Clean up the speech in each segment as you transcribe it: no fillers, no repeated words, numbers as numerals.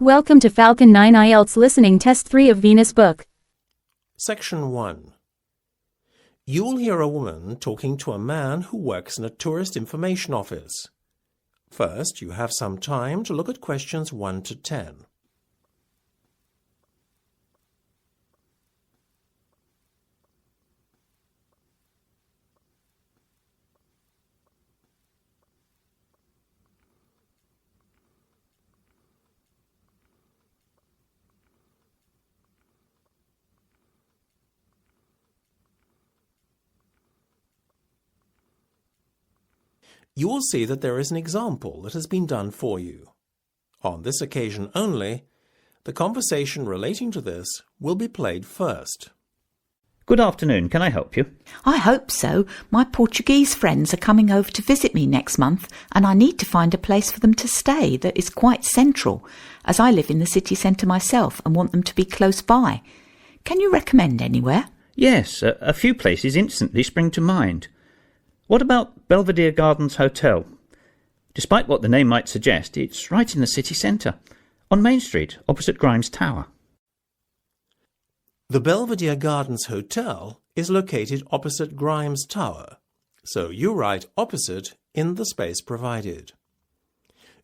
Welcome to Falcon 9 IELTS Listening Test 3 of Venus Book. Section 1. You will hear a woman talking to a man who works in a tourist information office. First, you have some time to look at questions 1 to 10. You will see that there is an example that has been done for you. On this occasion only, the conversation relating to this will be played first. Good afternoon, can I help you? I hope so. My Portuguese friends are coming over to visit me next month and I need to find a place for them to stay that is quite central, as I live in the city centre myself and want them to be close by. Can you recommend anywhere? Yes, a few places instantly spring to mind. What about Belvedere Gardens Hotel? Despite what the name might suggest, it's right in the city centre, on Main Street, opposite Grimes Tower. The Belvedere Gardens Hotel is located opposite Grimes Tower, so you write opposite in the space provided.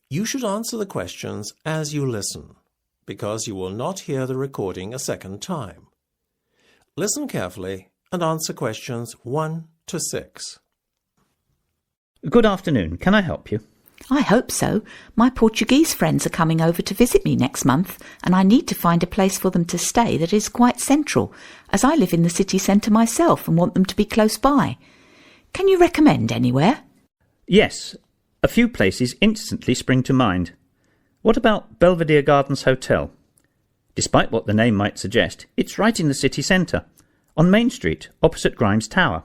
You should answer the questions as you listen, because you will not hear the recording a second time. Listen carefully and answer questions 1 to 6. Good afternoon, can I help you? I hope so. My Portuguese friends are coming over to visit me next month and I need to find a place for them to stay that is quite central, as I live in the city centre myself and want them to be close by. Can you recommend anywhere? Yes, a few places instantly spring to mind. What about Belvedere Gardens Hotel? Despite what the name might suggest, it's right in the city centre, on Main Street, opposite Grimes Tower.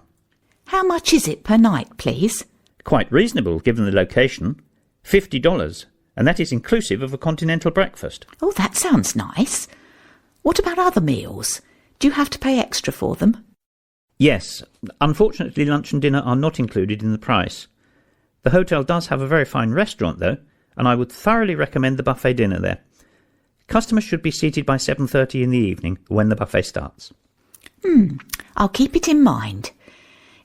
How much is it per night, please? Quite reasonable given the location, $50, and that is inclusive of a continental breakfast. Oh, that sounds nice. What about other meals? Do you have to pay extra for them? Yes, unfortunately lunch and dinner are not included in the price. The hotel does have a very fine restaurant though, and I would thoroughly recommend the buffet dinner there. Customers should be seated by 7:30 in the evening when the buffet starts. I'll keep it in mind.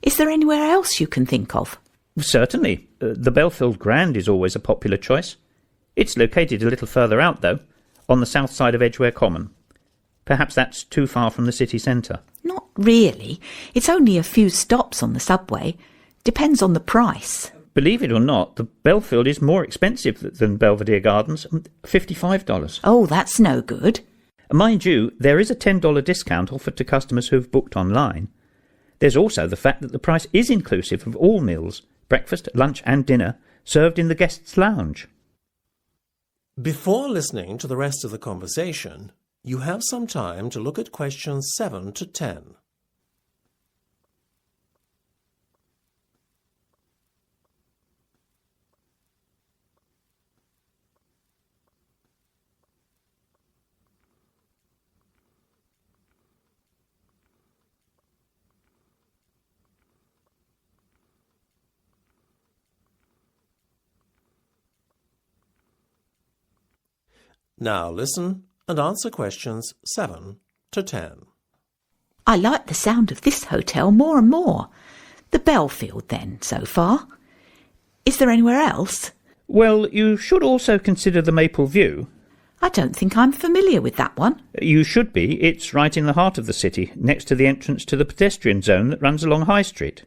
Is there anywhere else you can think of? Certainly. The Belfield Grand is always a popular choice. It's located a little further out, though, on the south side of Edgware Common. Perhaps that's too far from the city centre. Not really. It's only a few stops on the subway. Depends on the price. Believe it or not, the Belfield is more expensive than Belvedere Gardens, $55. Oh, that's no good. Mind you, there is a $10 discount offered to customers who've booked online. There's also the fact that the price is inclusive of all meals, breakfast, lunch and dinner, served in the guest's lounge. Before listening to the rest of the conversation, you have some time to look at questions 7 to 10. Now listen and answer questions 7 to 10. I like the sound of this hotel more and more. The Belfield, then, so far. Is there anywhere else? Well, you should also consider the Maple View. I don't think I'm familiar with that one. You should be. It's right in the heart of the city, next to the entrance to the pedestrian zone that runs along High Street.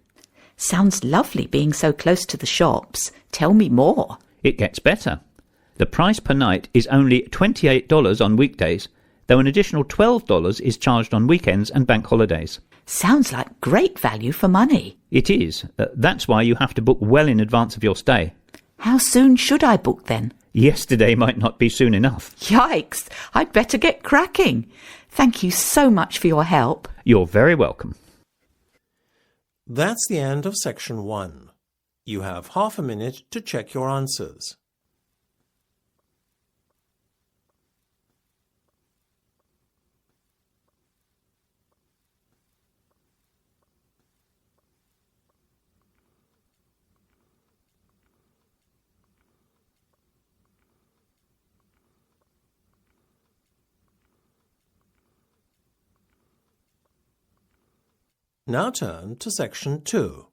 Sounds lovely being so close to the shops. Tell me more. It gets better. The price per night is only $28 on weekdays, though an additional $12 is charged on weekends and bank holidays. Sounds like great value for money. It is. That's why you have to book well in advance of your stay. How soon should I book then? Yesterday might not be soon enough. Yikes! I'd better get cracking. Thank you so much for your help. You're very welcome. That's the end of section 1. You have half a minute to check your answers. Now turn to Section 2.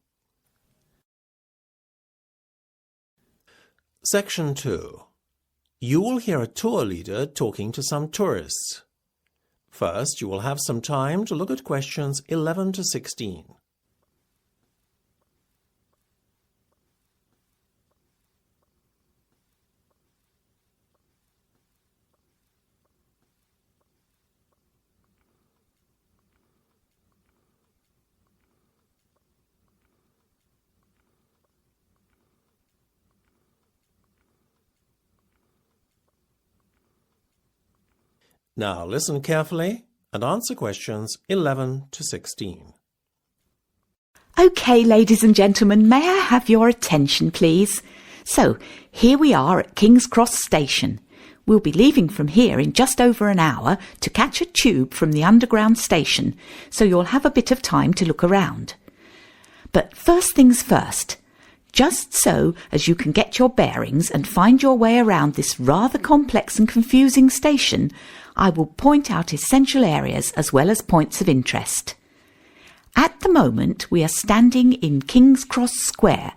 Section 2. You will hear a tour leader talking to some tourists. First, you will have some time to look at questions 11 to 16. Now listen carefully and answer questions 11 to 16. OK, ladies and gentlemen, may I have your attention, please? So, here we are at King's Cross Station. We'll be leaving from here in just over an hour to catch a tube from the underground station, so you'll have a bit of time to look around. But first things first. Just so as you can get your bearings and find your way around this rather complex and confusing station, I will point out essential areas as well as points of interest. At the moment, we are standing in King's Cross Square,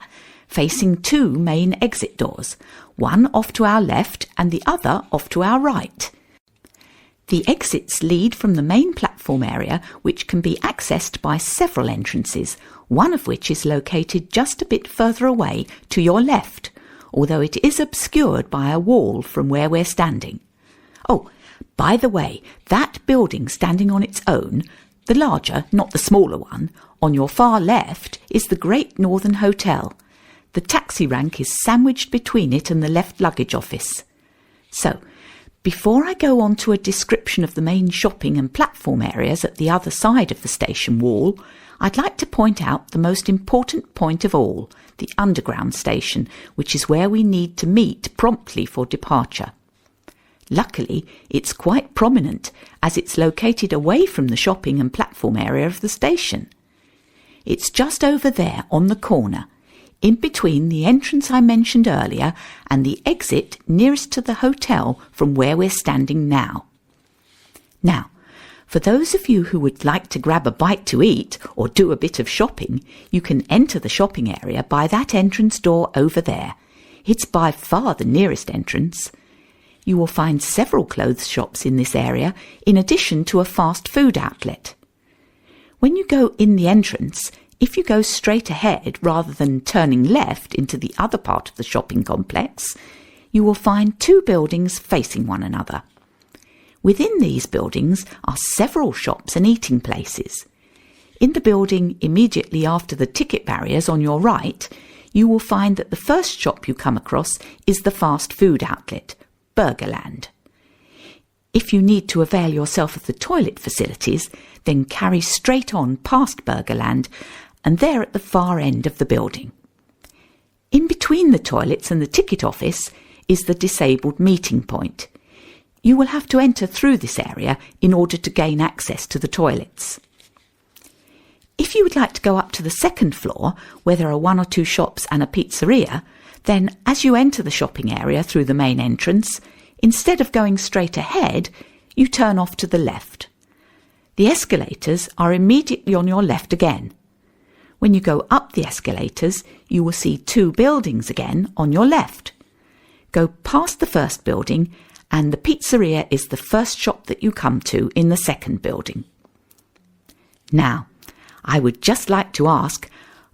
facing two main exit doors, one off to our left and the other off to our right. The exits lead from the main platform area, which can be accessed by several entrances, one of which is located just a bit further away to your left, although it is obscured by a wall from where we're standing. Oh, by the way, that building standing on its own, the larger, not the smaller one, on your far left is the Great Northern Hotel. The taxi rank is sandwiched between it and the left luggage office. So, before I go on to a description of the main shopping and platform areas at the other side of the station wall, I'd like to point out the most important point of all, the underground station, which is where we need to meet promptly for departure. Luckily, it's quite prominent, as it's located away from the shopping and platform area of the station. It's just over there on the corner, in between the entrance I mentioned earlier and the exit nearest to the hotel from where we're standing now. Now, for those of you who would like to grab a bite to eat or do a bit of shopping, you can enter the shopping area by that entrance door over there. It's by far the nearest entrance. You will find several clothes shops in this area, in addition to a fast food outlet. When you go in the entrance, if you go straight ahead rather than turning left into the other part of the shopping complex, you will find two buildings facing one another. Within these buildings are several shops and eating places. In the building immediately after the ticket barriers on your right, you will find that the first shop you come across is the fast food outlet, Burgerland. If you need to avail yourself of the toilet facilities, then carry straight on past Burgerland, and they're at the far end of the building. In between the toilets and the ticket office is the disabled meeting point. You will have to enter through this area in order to gain access to the toilets. If you would like to go up to the second floor, where there are one or two shops and a pizzeria, then as you enter the shopping area through the main entrance, instead of going straight ahead, you turn off to the left. The escalators are immediately on your left again. When you go up the escalators, you will see two buildings again on your left. Go past the first building, and the pizzeria is the first shop that you come to in the second building. Now, I would just like to ask,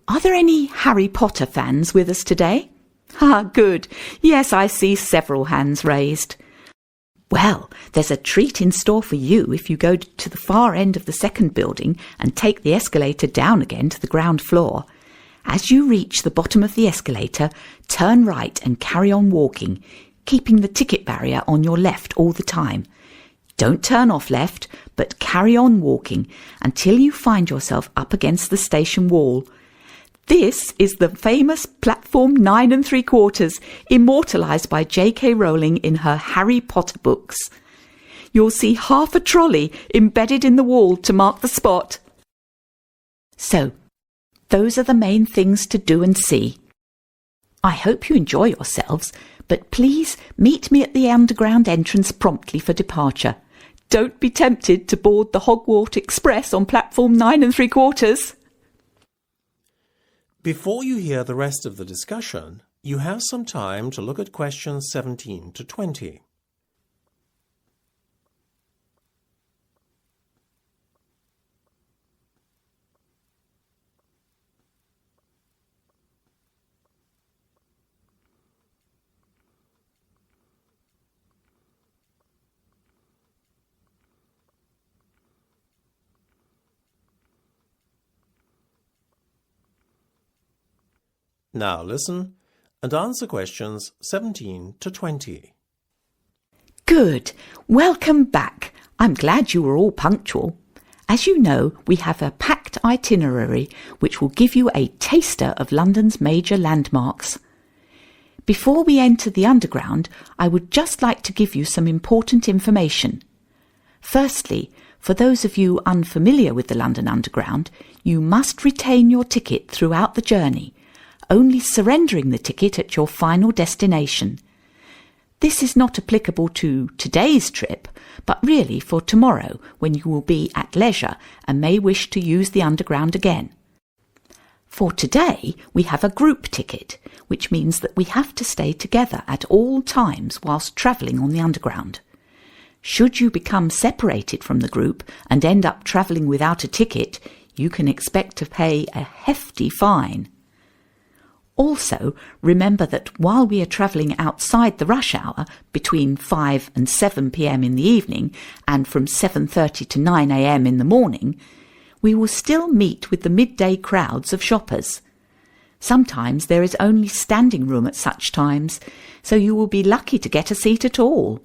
are there any Harry Potter fans with us today? Ah, good. Yes, I see several hands raised. Well, there's a treat in store for you if you go to the far end of the second building and take the escalator down again to the ground floor. As you reach the bottom of the escalator, turn right and carry on walking, keeping the ticket barrier on your left all the time. Don't turn off left, but carry on walking until you find yourself up against the station wall. This is the famous Platform 9 3/4, immortalised by J.K. Rowling in her Harry Potter books. You'll see half a trolley embedded in the wall to mark the spot. So, those are the main things to do and see. I hope you enjoy yourselves, but please meet me at the underground entrance promptly for departure. Don't be tempted to board the Hogwarts Express on platform 9 3/4. Before you hear the rest of the discussion, you have some time to look at questions 17 to 20. Now listen and answer questions 17 to 20. Good. Welcome back. I'm glad you were all punctual. As you know, we have a packed itinerary which will give you a taster of London's major landmarks. Before we enter the Underground, I would just like to give you some important information. Firstly, for those of you unfamiliar with the London Underground, you must retain your ticket throughout the journey, only surrendering the ticket at your final destination. This is not applicable to today's trip, but really for tomorrow, when you will be at leisure and may wish to use the Underground again. For today, we have a group ticket, which means that we have to stay together at all times whilst travelling on the Underground. Should you become separated from the group and end up travelling without a ticket, you can expect to pay a hefty fine. Also, remember that while we are travelling outside the rush hour, between 5 and 7 p.m. in the evening and from 7:30 to 9 a.m. in the morning, we will still meet with the midday crowds of shoppers. Sometimes there is only standing room at such times, so you will be lucky to get a seat at all.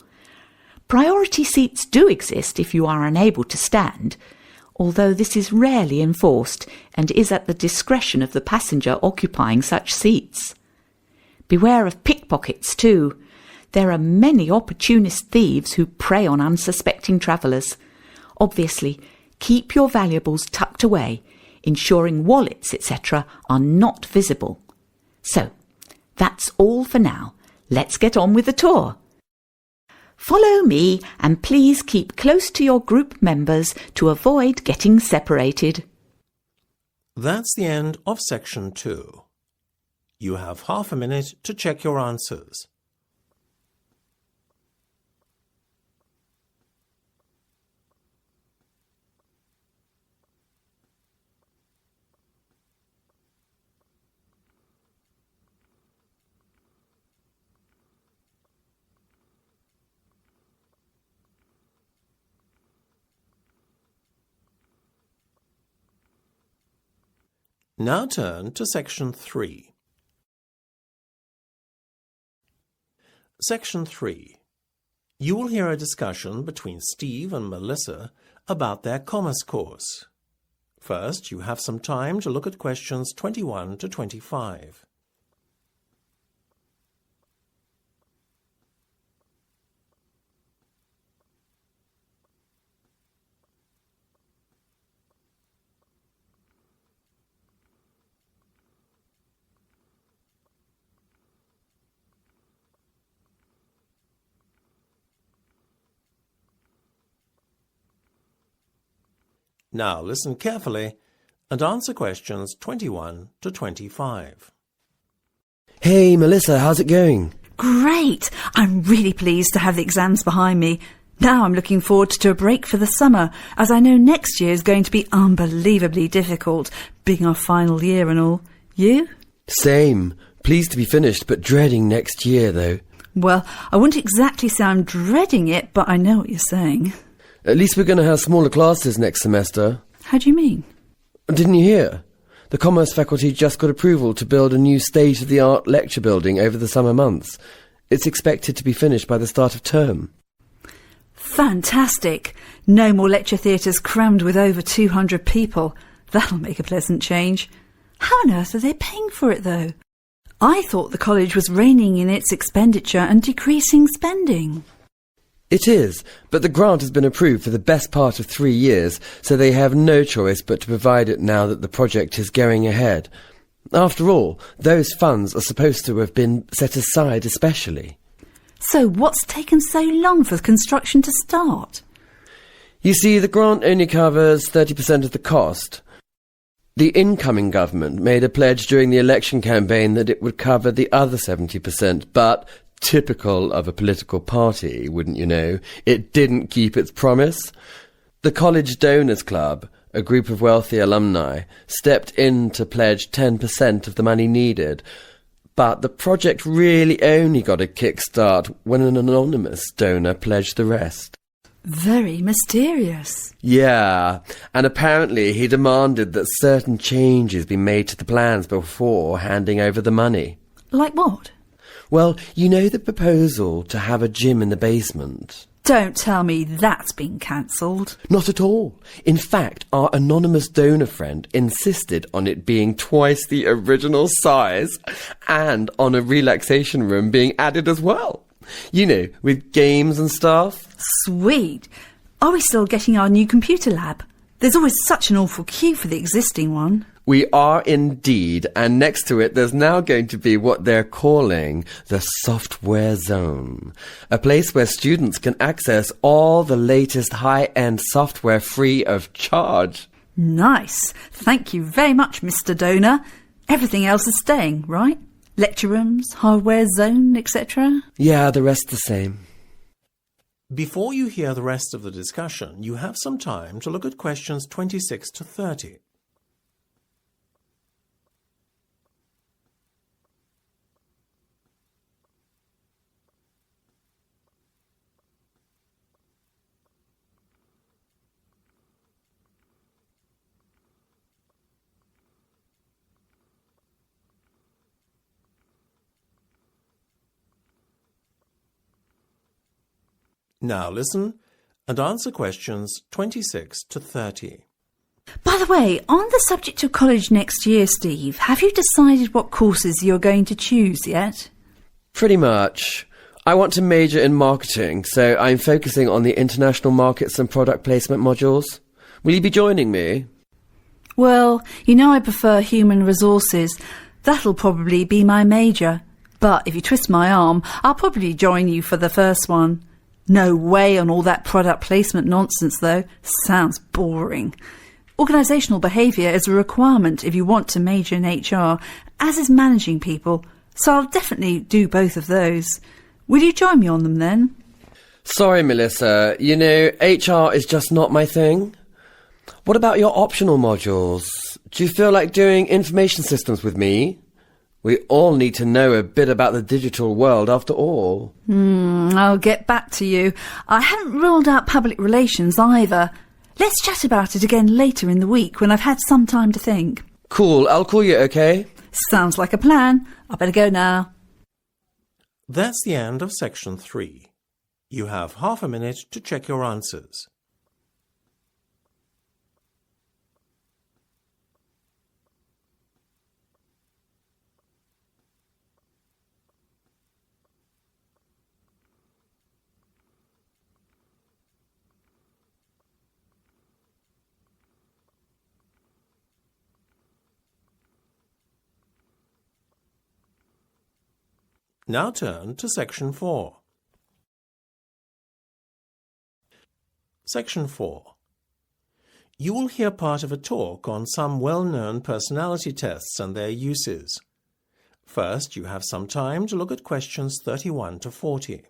Priority seats do exist if you are unable to stand, although this is rarely enforced and is at the discretion of the passenger occupying such seats. Beware of pickpockets too. There are many opportunist thieves who prey on unsuspecting travellers. Obviously, keep your valuables tucked away, ensuring wallets, etc. are not visible. So, that's all for now. Let's get on with the tour. Follow me and please keep close to your group members to avoid getting separated. That's the end of section 2. You have half a minute to check your answers. Now turn to section 3. Section 3. You will hear a discussion between Steve and Melissa about their commerce course. First, you have some time to look at questions 21 to 25. Now listen carefully and answer questions 21 to 25. Hey, Melissa, how's it going? Great! I'm really pleased to have the exams behind me. Now I'm looking forward to a break for the summer, as I know next year is going to be unbelievably difficult, being our final year and all. You? Same. Pleased to be finished, but dreading next year, though. Well, I wouldn't exactly say I'm dreading it, but I know what you're saying. At least we're going to have smaller classes next semester. How do you mean? Didn't you hear? The Commerce faculty just got approval to build a new state-of-the-art lecture building over the summer months. It's expected to be finished by the start of term. Fantastic! No more lecture theatres crammed with over 200 people. That'll make a pleasant change. How on earth are they paying for it, though? I thought the college was reining in its expenditure and decreasing spending. It is, but the grant has been approved for the best part of 3 years, so they have no choice but to provide it now that the project is going ahead. After all, those funds are supposed to have been set aside especially. So what's taken so long for the construction to start? You see, the grant only covers 30% of the cost. The incoming government made a pledge during the election campaign that it would cover the other 70%, but typical of a political party, wouldn't you know, it didn't keep its promise. The College Donors Club, a group of wealthy alumni, stepped in to pledge 10% of the money needed, but the project really only got a kickstart when an anonymous donor pledged the rest. Very mysterious. Yeah, and apparently he demanded that certain changes be made to the plans before handing over the money. Like what? Well, you know the proposal to have a gym in the basement? Don't tell me that's been cancelled. Not at all. In fact, our anonymous donor friend insisted on it being twice the original size and on a relaxation room being added as well. You know, with games and stuff. Sweet. Are we still getting our new computer lab? There's always such an awful queue for the existing one. We are indeed, and next to it there's now going to be what they're calling the software zone, a place where students can access all the latest high-end software free of charge. Nice. Thank you very much, Mr. Donor. Everything else is staying, right? Lecture rooms, hardware zone, etc.? Yeah, the rest the same. Before you hear the rest of the discussion, you have some time to look at questions 26 to 30. Now listen and answer questions 26 to 30. By the way, on the subject of college next year, Steve, have you decided what courses you're going to choose yet? Pretty much. I want to major in marketing, so I'm focusing on the international markets and product placement modules. Will you be joining me? Well, you know I prefer human resources. That'll probably be my major. But if you twist my arm, I'll probably join you for the first one. No way on all that product placement nonsense, though. Sounds boring. Organisational behaviour is a requirement if you want to major in HR, as is managing people, so I'll definitely do both of those. Will you join me on them then? Sorry, Melissa. You know, HR is just not my thing. What about your optional modules? Do you feel like doing information systems with me? We all need to know a bit about the digital world after all. I'll get back to you. I haven't ruled out public relations either. Let's chat about it again later in the week when I've had some time to think. Cool, I'll call you, okay? Sounds like a plan. I better go now. That's the end of section 3. You have half a minute to check your answers. Now turn to section 4. Section 4. You will hear part of a talk on some well-known personality tests and their uses. First, you have some time to look at questions 31 to 40.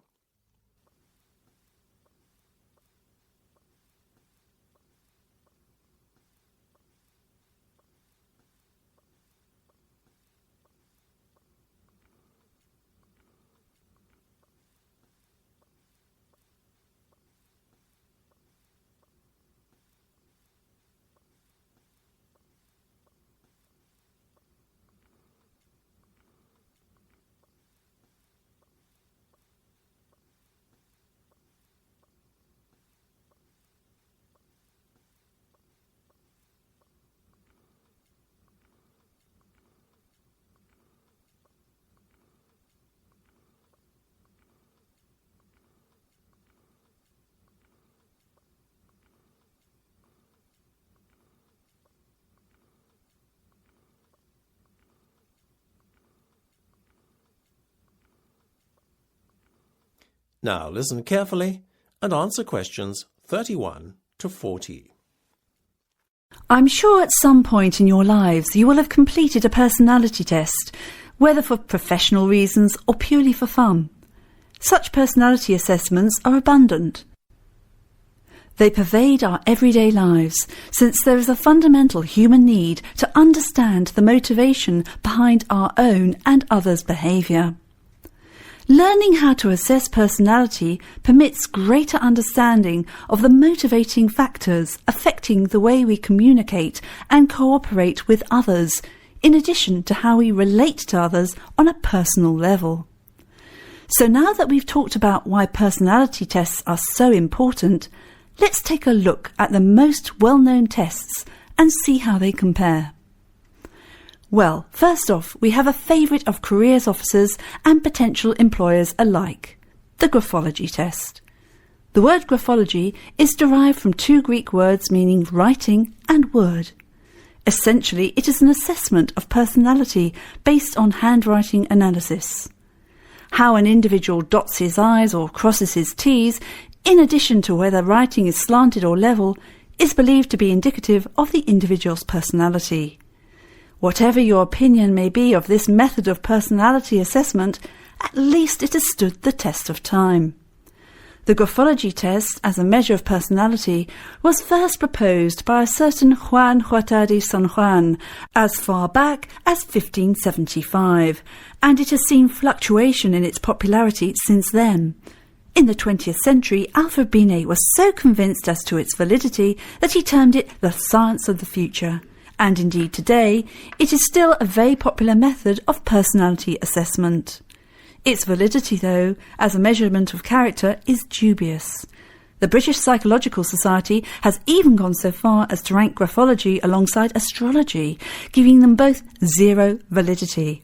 Now listen carefully and answer questions 31 to 40. I'm sure at some point in your lives you will have completed a personality test, whether for professional reasons or purely for fun. Such personality assessments are abundant. They pervade our everyday lives, since there is a fundamental human need to understand the motivation behind our own and others' behaviour. Learning how to assess personality permits greater understanding of the motivating factors affecting the way we communicate and cooperate with others, in addition to how we relate to others on a personal level. So now that we've talked about why personality tests are so important, let's take a look at the most well-known tests and see how they compare. Well, first off, we have a favourite of careers officers and potential employers alike, the graphology test. The word graphology is derived from two Greek words meaning writing and word. Essentially, it is an assessment of personality based on handwriting analysis. How an individual dots his I's or crosses his T's, in addition to whether writing is slanted or level, is believed to be indicative of the individual's personality. Whatever your opinion may be of this method of personality assessment, at least it has stood the test of time. The graphology test, as a measure of personality, was first proposed by a certain Juan Huerta de San Juan as far back as 1575, and it has seen fluctuation in its popularity since then. In the 20th century, Alfred Binet was so convinced as to its validity that he termed it the science of the future. And indeed today, it is still a very popular method of personality assessment. Its validity, though, as a measurement of character, is dubious. The British Psychological Society has even gone so far as to rank graphology alongside astrology, giving them both zero validity.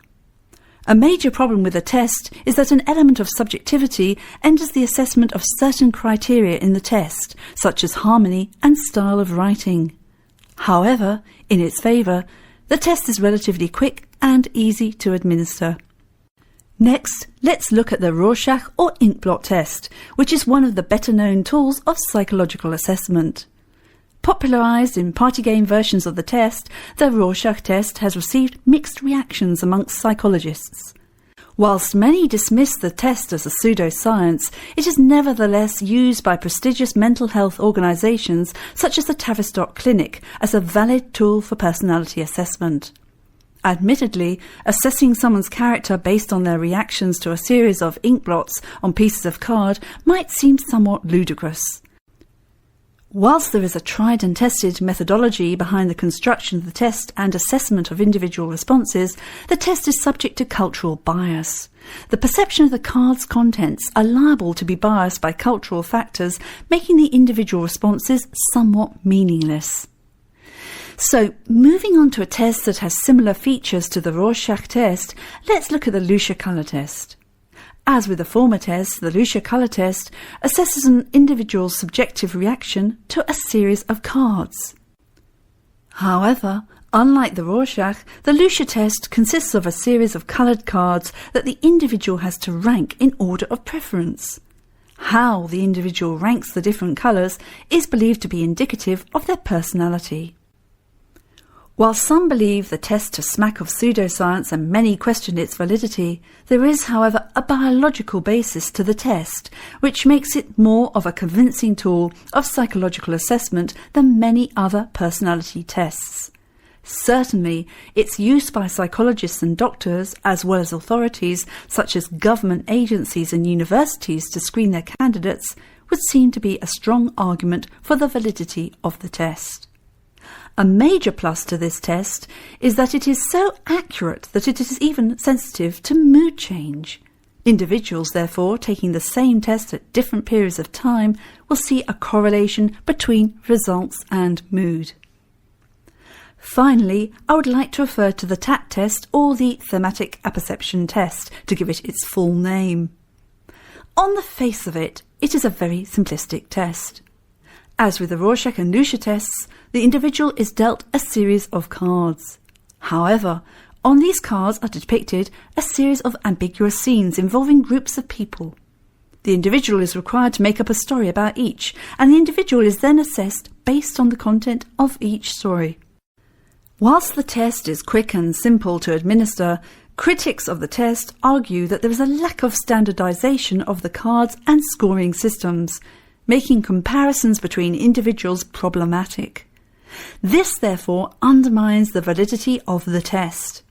A major problem with the test is that an element of subjectivity enters the assessment of certain criteria in the test, such as harmony and style of writing. However, in its favour, the test is relatively quick and easy to administer. Next, let's look at the Rorschach or inkblot test, which is one of the better-known tools of psychological assessment. Popularised in party game versions of the test, the Rorschach test has received mixed reactions amongst psychologists. Whilst many dismiss the test as a pseudoscience, it is nevertheless used by prestigious mental health organisations such as the Tavistock Clinic as a valid tool for personality assessment. Admittedly, assessing someone's character based on their reactions to a series of inkblots on pieces of card might seem somewhat ludicrous. Whilst there is a tried and tested methodology behind the construction of the test and assessment of individual responses, the test is subject to cultural bias. The perception of the card's contents are liable to be biased by cultural factors, making the individual responses somewhat meaningless. So, moving on to a test that has similar features to the Rorschach test, let's look at the Lucia colour test. As with the former test, the Lucia colour test assesses an individual's subjective reaction to a series of cards. However, unlike the Rorschach, the Lucia test consists of a series of coloured cards that the individual has to rank in order of preference. How the individual ranks the different colours is believed to be indicative of their personality. While some believe the test to smack of pseudoscience and many question its validity, there is, however, a biological basis to the test, which makes it more of a convincing tool of psychological assessment than many other personality tests. Certainly, its use by psychologists and doctors, as well as authorities such as government agencies and universities to screen their candidates, would seem to be a strong argument for the validity of the test. A major plus to this test is that it is so accurate that it is even sensitive to mood change. Individuals, therefore, taking the same test at different periods of time will see a correlation between results and mood. Finally, I would like to refer to the TAT test or the thematic apperception test to give it its full name. On the face of it, it is a very simplistic test. As with the Rorschach and Lucia tests, the individual is dealt a series of cards. However, on these cards are depicted a series of ambiguous scenes involving groups of people. The individual is required to make up a story about each, and the individual is then assessed based on the content of each story. Whilst the test is quick and simple to administer, critics of the test argue that there is a lack of standardisation of the cards and scoring systems, making comparisons between individuals problematic. This, therefore, undermines the validity of the test.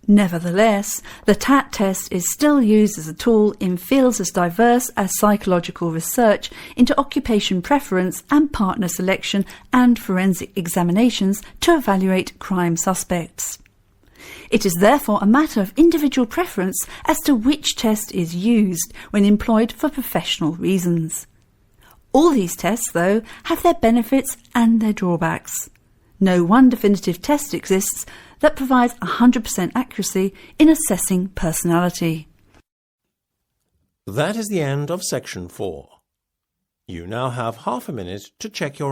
Nevertheless, the TAT test is still used as a tool in fields as diverse as psychological research into occupation preference and partner selection and forensic examinations to evaluate crime suspects. It is therefore a matter of individual preference as to which test is used when employed for professional reasons. All these tests, though, have their benefits and their drawbacks. No one definitive test exists that provides 100% accuracy in assessing personality. That is the end of section 4. You now have half a minute to check your